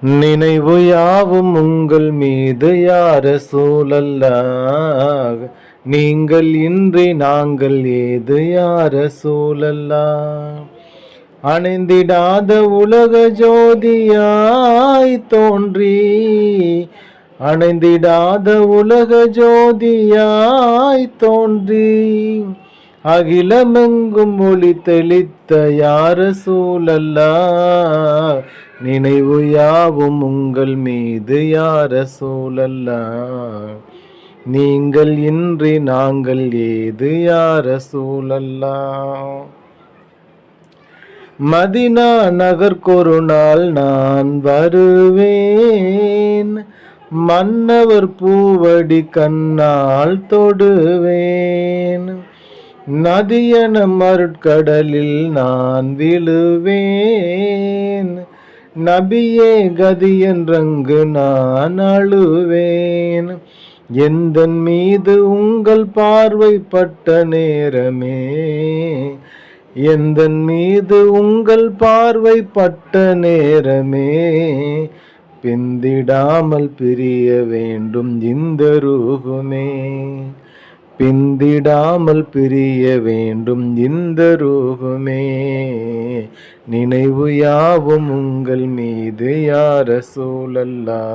நினைவு யாவும் உங்கள் மீது யார சூழல்லாக, நீங்கள் இன்றி நாங்கள் ஏது யார சூழல்லா. அணைந்திடாத உலக ஜோதியாய் தோன்றி, அணைந்திடாத உலக ஜோதியாய் தோன்றி, அகிலமெங்கும் ஒளி தெளித்த யார சூழல்லா. நினைவு யாவும் உங்கள் மீது யார சூழல்லா, நீங்கள் இன்றி நாங்கள் ஏது யார சூழல்லா. மதினா நகர்க்கொரு நாள் நான் வருவேன், மன்னவர் பூவடி கண்ணால் தொடுவேன். நதியன மருட்கடலில் நான் விழுவேன், நபியே கதி என்றங்கு நான் அழுவேன். எந்தன் மீது உங்கள் பார்வை பட்ட நேரமே, எந்தன் மீது உங்கள் பார்வை பட்ட நேரமே, பிந்திடாமல் பிரிய வேண்டும் இந்த ரூகுமே, பிந்திடாமல் பிரிய வேண்டும் இந்த ரூகுமே. நினைவு யாவும் உங்கள் மீது யார சூழல்லா,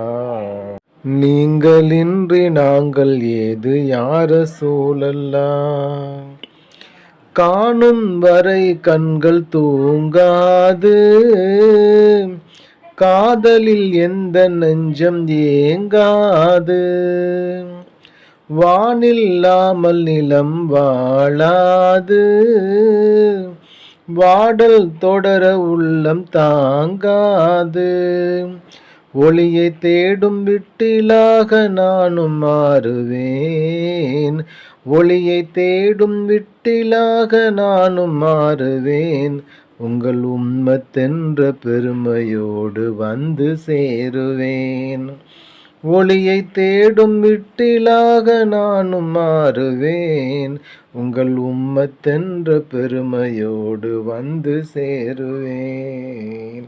நீங்கள் இன்றி நாங்கள் ஏது யார சூழல்லா. காணும் வரை கண்கள் தூங்காது, காதலில் எந்த நெஞ்சம் ஏங்காது. வானில்லாமல் நிலம் வாழாது, வாடல் தொடர உள்ளம் தாங்காது. ஒளியை தேடும் விட்டிலாக நானும் மாறுவேன், ஒளியை தேடும் விட்டிலாக நானும் மாறுவேன். உங்கள் உம்மத்தென்ற பெருமையோடு வந்து சேருவேன், ஒளியை தேடும் விட்டிலாக நானும் மாறுவேன். உங்கள் உம்மத்தென்ற பெருமையோடு வந்து சேருவேன்.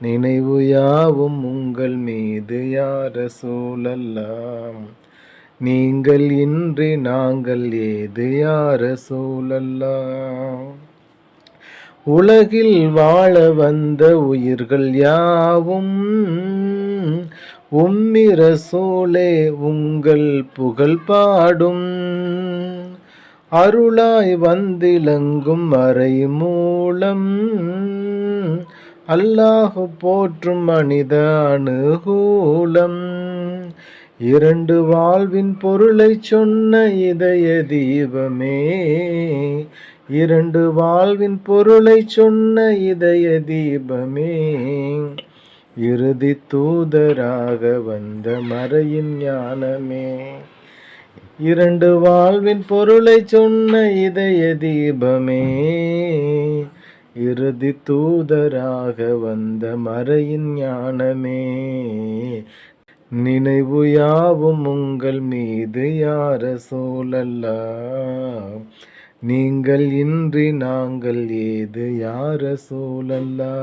நினைவு யாவும் உங்கள் மீது யார சூழல்லா, நீங்கள் இன்றி நாங்கள் ஏது யார சூழல்லா. உலகில் வாழ வந்த உயிர்கள் யாவும் உம்மி ரசூலே உங்கள் புகழ் பாடும். அருளாய் வந்திலங்கும் மறை மூலம், அல்லாஹ் போற்றும் மனித அனுகூலம். இரண்டு வாழ்வின் பொருளை சொன்ன இதய தீபமே, இரண்டு வாழ்வின் பொருளை சொன்ன இதய தீபமே. இறுதி தூதராக வந்த மறையின் ஞானமே, இரண்டு வாழ்வின் பொருளை சொன்ன இதய தீபமே. இறுதி தூதராக வந்த மறையின் ஞானமே. நினைவு யாவும் உங்கள் மீது யார சூழல்லா, நீங்கள் இன்றி நாங்கள் ஏது யார சூழல்லா.